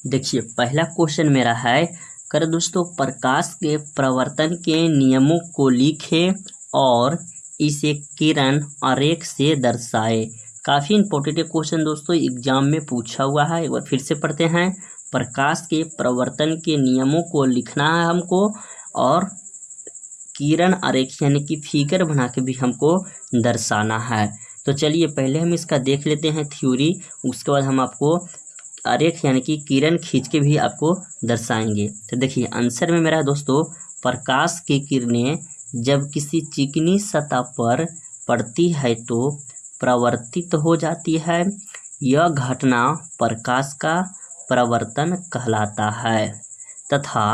देखिए पहला क्वेश्चन मेरा है, कर दोस्तों प्रकाश के प्रवर्तन के नियमों को लिखे और इसे किरण आरेख से दर्शाए। काफ़ी इंपॉर्टेंट क्वेश्चन दोस्तों, एग्जाम में पूछा हुआ है। एक बार फिर से पढ़ते हैं। प्रकाश के प्रवर्तन के नियमों को लिखना है हमको और किरण आरेख यानी कि फिगर बना के भी हमको दर्शाना है। तो चलिए पहले हम इसका देख लेते हैं थ्योरी, उसके बाद हम आपको आरेख यानी कि किरण खींच के भी आपको दर्शाएंगे। तो देखिए आंसर में मेरा है दोस्तों, प्रकाश की किरणें जब किसी चिकनी सतह पर पड़ती है तो प्रवर्तित हो जाती है। यह घटना प्रकाश का प्रवर्तन कहलाता है तथा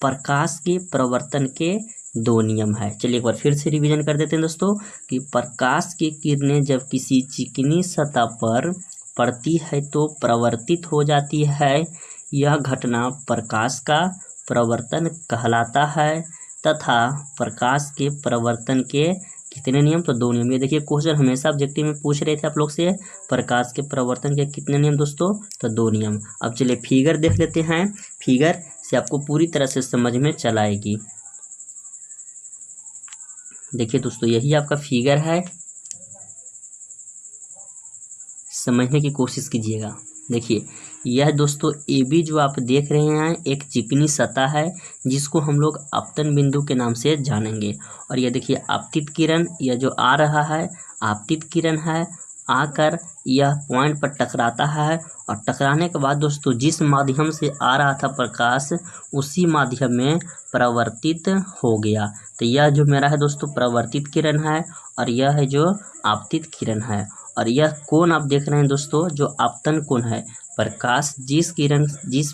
प्रकाश के प्रवर्तन के दो नियम है। चलिए एक बार फिर से रिवीजन कर देते हैं दोस्तों कि प्रकाश की किरणें जब किसी चिकनी सतह पर पड़ती है तो प्रवर्तित हो जाती है। यह घटना प्रकाश का प्रवर्तन कहलाता है तथा प्रकाश के प्रवर्तन के कितने नियम, तो दो नियम। ये देखिए क्वेश्चन हमेशा ऑब्जेक्टिव में पूछ रहे थे आप लोग से, प्रकाश के प्रवर्तन के कितने नियम दोस्तों, तो दो नियम। अब चलिए फिगर देख लेते हैं, फिगर से आपको पूरी तरह से समझ में चलाएगी। देखिए दोस्तों यही आपका फिगर है, समझने की कोशिश कीजिएगा। देखिए यह दोस्तों ए बी जो आप देख रहे हैं एक चिकनी सतह है जिसको हम लोग आपतन बिंदु के नाम से जानेंगे। और यह देखिए आपतित किरण, यह जो आ रहा है आपतित किरण है, आकर यह पॉइंट पर टकराता है और टकराने के बाद दोस्तों जिस माध्यम से आ रहा था प्रकाश उसी माध्यम में प्रवर्तित हो गया। तो यह जो मेरा है दोस्तों प्रवर्तित किरण है और यह है जो आपतित किरण है। और यह कोण आप देख रहे हैं दोस्तों जो आपतन कोण है, प्रकाश जिस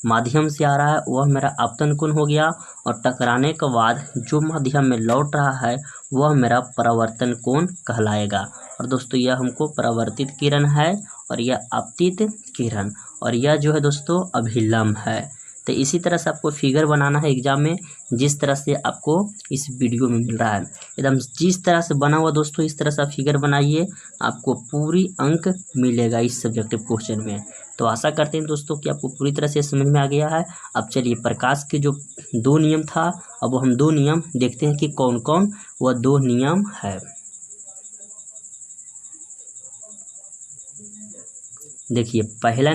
माध्यम से आ रहा है वह मेरा आपतन कोण हो गया और टकराने के बाद जो माध्यम में लौट रहा है वह मेरा परावर्तन कोण कहलाएगा। और दोस्तों यह हमको परावर्तित किरण है और यह आपतित किरण, और यह जो है दोस्तों अभिलंब है। तो इसी तरह से आपको फिगर बनाना है एग्जाम में, जिस तरह से आपको इस वीडियो में मिल रहा है एकदम जिस तरह से बना हुआ दोस्तों, इस तरह से आप फिगर बनाइए, आपको पूरी अंक मिलेगा इस सब्जेक्टिव क्वेश्चन में। तो आशा करते हैं दोस्तों कि आपको पूरी तरह से समझ में आ गया है। अब चलिए प्रकाश के जो दो नियम था, अब हम दो नियम देखते हैं कि कौन कौन वह दो नियम है। देखिए पहला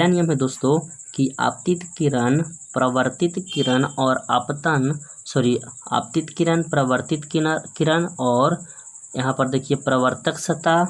नियम है दोस्तों कि आपतित किरण प्रवर्तित किरण और आपतित किरण प्रवर्तित किरण और यहाँ पर देखिए प्रवर्तक सतह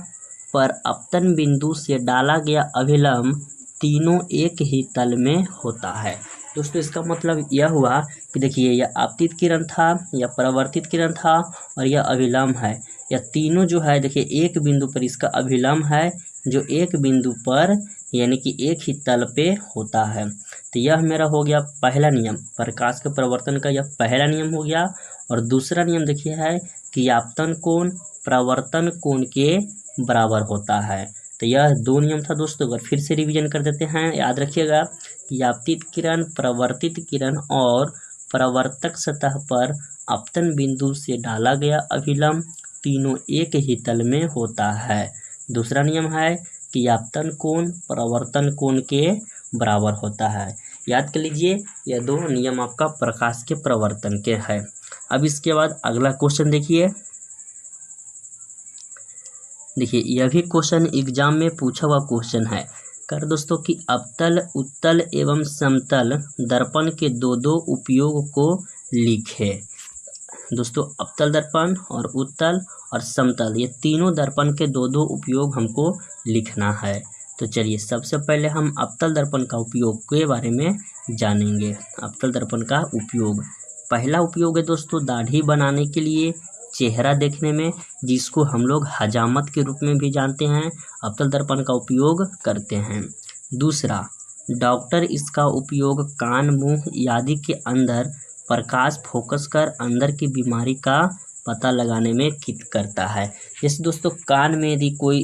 पर आपतन बिंदु से डाला गया अभिलंब तीनों एक ही तल में होता है। दोस्तों इसका मतलब यह हुआ कि देखिए यह आपतित किरण था, यह प्रवर्तित किरण था और यह अभिलंब है। यह तीनों जो है देखिए एक बिंदु पर इसका अभिलंब है जो एक बिंदु पर यानी कि एक ही तल पे होता है। तो यह मेरा हो गया पहला नियम, प्रकाश के प्रवर्तन का यह पहला नियम हो गया। और दूसरा नियम देखिए है कि आपतन कोण प्रवर्तन कोण के बराबर होता है। तो यह दो नियम था दोस्तों, अगर फिर से रिवीजन कर देते हैं, याद रखिएगा कि आपतित किरण प्रवर्तित किरण और प्रवर्तक सतह पर आपतन बिंदु से डाला गया अभिलंब तीनों एक ही तल में होता है। दूसरा नियम है कि आपतन कोण प्रवर्तन कोण के बराबर होता है। याद कर लीजिए यह दो नियम आपका प्रकाश के प्रवर्तन के है। अब इसके बाद अगला क्वेश्चन देखिए यह भी क्वेश्चन एग्जाम में पूछा हुआ क्वेश्चन है। कर दोस्तों कि अवतल उत्तल एवं समतल दर्पण के दो दो उपयोग को लिखे। दोस्तों अवतल दर्पण और उत्तल और समतल ये तीनों दर्पण के दो दो उपयोग हमको लिखना है। तो चलिए सबसे पहले हम अवतल दर्पण का उपयोग के बारे में जानेंगे। अवतल दर्पण का उपयोग, पहला उपयोग है दोस्तों दाढ़ी बनाने के लिए, चेहरा देखने में, जिसको हम लोग हजामत के रूप में भी जानते हैं, अवतल दर्पण का उपयोग करते हैं। दूसरा, डॉक्टर इसका उपयोग कान मुंह आदि के अंदर प्रकाश फोकस कर अंदर की बीमारी का पता लगाने में करता है। जैसे दोस्तों कान में यदि कोई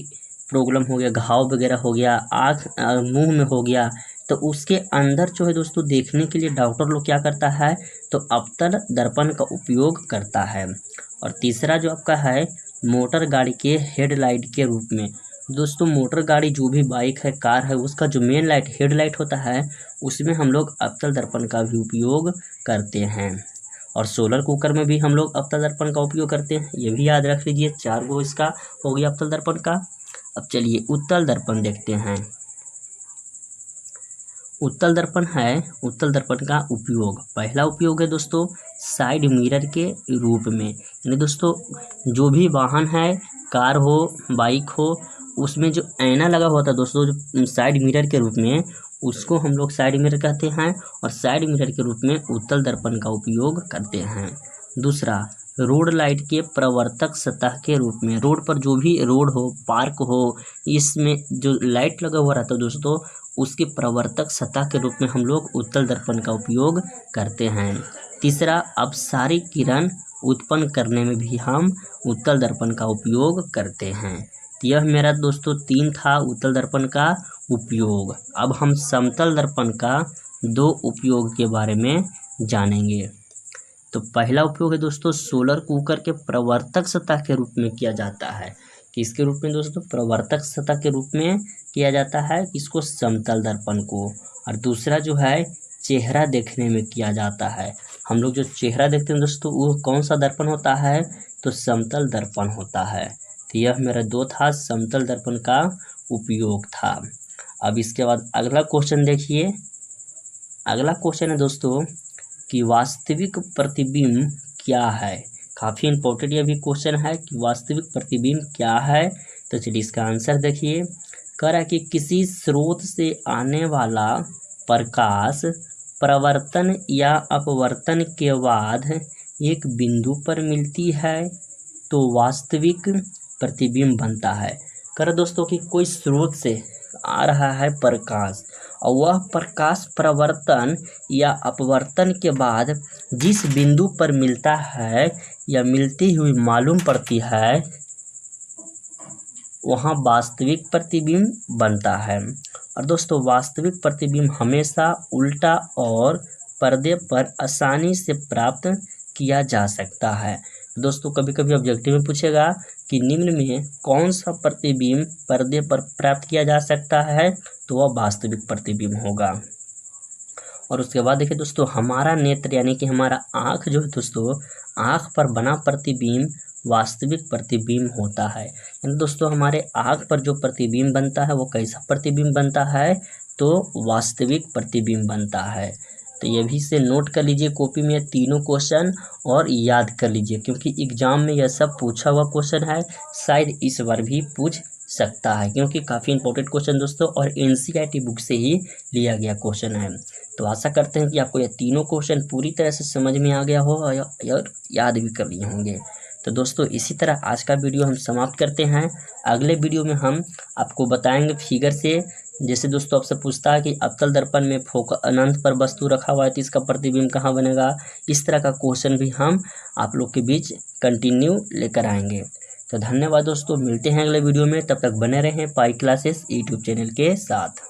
प्रॉब्लम हो गया, घाव वगैरह हो गया, आँख मुंह में हो गया, तो उसके अंदर जो है दोस्तों देखने के लिए डॉक्टर लोग क्या करता है, तो अवतल दर्पण का उपयोग करता है। और तीसरा जो आपका है मोटर गाड़ी के हेडलाइट के रूप में, दोस्तों मोटर गाड़ी जो भी बाइक है, कार है, उसका जो मेन लाइट हेडलाइट होता है उसमें हम लोग अवतल दर्पण का भी उपयोग करते हैं। और सोलर कुकर में भी हम लोग अवतल दर्पण का उपयोग करते हैं, ये भी याद रख लीजिए। 4 गो इसका हो गया अवतल दर्पण का। अब चलिए उत्तल दर्पण देखते हैं। उत्तल दर्पण है, उत्तल दर्पण का उपयोग, पहला उपयोग है दोस्तों साइड मिरर के रूप में। यानी दोस्तों जो भी वाहन है, कार हो, बाइक हो, उसमें जो ऐना लगा होता है दोस्तों, जो साइड मिरर के रूप में, उसको हम लोग साइड मिरर कहते हैं और साइड मिरर के रूप में उत्तल दर्पण का उपयोग करते हैं। दूसरा, रोड लाइट के प्रवर्तक सतह के रूप में, रोड पर जो भी रोड हो, पार्क हो, इसमें जो लाइट लगा हुआ रहता है दोस्तों, उसके प्रवर्तक सतह के रूप में हम लोग उत्तल दर्पण का उपयोग करते हैं। तीसरा, अपसारी किरण उत्पन्न करने में भी हम उत्तल दर्पण का उपयोग करते हैं। तो यह मेरा दोस्तों 3 था उत्तल दर्पण का उपयोग। अब हम समतल दर्पण का 2 उपयोग के बारे में जानेंगे। तो पहला उपयोग है दोस्तों सोलर कुकर के प्रवर्तक सतह के रूप में किया जाता है। किसके रूप में दोस्तों? प्रवर्तक सतह के रूप में किया जाता है किसको? समतल दर्पण को। और दूसरा जो है चेहरा देखने में किया जाता है। हम लोग जो चेहरा देखते हैं दोस्तों, वो कौन सा दर्पण होता है? तो समतल दर्पण होता है। तो यह मेरा 2 था, समतल दर्पण का उपयोग था। अब इसके बाद अगला क्वेश्चन देखिए। अगला क्वेश्चन है दोस्तों कि वास्तविक प्रतिबिंब क्या है। काफ़ी इंपॉर्टेंट यह भी क्वेश्चन है कि वास्तविक प्रतिबिंब क्या है। तो चलिए इसका आंसर देखिए। कह रहा है कि किसी स्रोत से आने वाला प्रकाश प्रवर्तन या अपवर्तन के बाद एक बिंदु पर मिलती है तो वास्तविक प्रतिबिंब बनता है। कर दोस्तों कि कोई स्रोत से आ रहा है प्रकाश और वह प्रकाश प्रवर्तन या अपवर्तन के बाद जिस बिंदु पर मिलता है या मिलती हुई मालूम पड़ती है, वहाँ वास्तविक प्रतिबिंब बनता है। और दोस्तों वास्तविक प्रतिबिंब हमेशा उल्टा और पर्दे पर आसानी से प्राप्त किया जा सकता है। दोस्तों कभी कभी ऑब्जेक्टिव में पूछेगा कि निम्न में कौन सा प्रतिबिंब पर्दे पर प्राप्त किया जा सकता है, तो वह वास्तविक प्रतिबिंब होगा। और उसके बाद देखिए दोस्तों, हमारा नेत्र यानी कि हमारा आँख जो है दोस्तों, आँख पर बना प्रतिबिंब वास्तविक प्रतिबिंब होता है। यानी दोस्तों हमारे आँख पर जो प्रतिबिंब बनता है वो कैसा प्रतिबिंब बनता है? तो वास्तविक प्रतिबिंब बनता है। तो ये भी से नोट कर लीजिए कॉपी में तीनों क्वेश्चन और याद कर लीजिए, क्योंकि एग्जाम में यह सब पूछा हुआ क्वेश्चन है, शायद इस बार भी पूछ सकता है, क्योंकि काफ़ी इंपॉर्टेंट क्वेश्चन दोस्तों और एनसीईआरटी बुक से ही लिया गया क्वेश्चन है। तो आशा करते हैं कि आपको ये तीनों क्वेश्चन पूरी तरह से समझ में आ गया हो और याद भी कर लिए होंगे। तो दोस्तों इसी तरह आज का वीडियो हम समाप्त करते हैं। अगले वीडियो में हम आपको बताएंगे फिगर से, जैसे दोस्तों आपसे पूछता है कि अवतल दर्पण में अनंत पर वस्तु रखा हुआ है तो इसका प्रतिबिंब कहाँ बनेगा, इस तरह का क्वेश्चन भी हम आप लोग के बीच कंटिन्यू लेकर आएंगे। तो धन्यवाद दोस्तों, मिलते हैं अगले वीडियो में, तब तक बने रहें पाई क्लासेस यूट्यूब चैनल के साथ।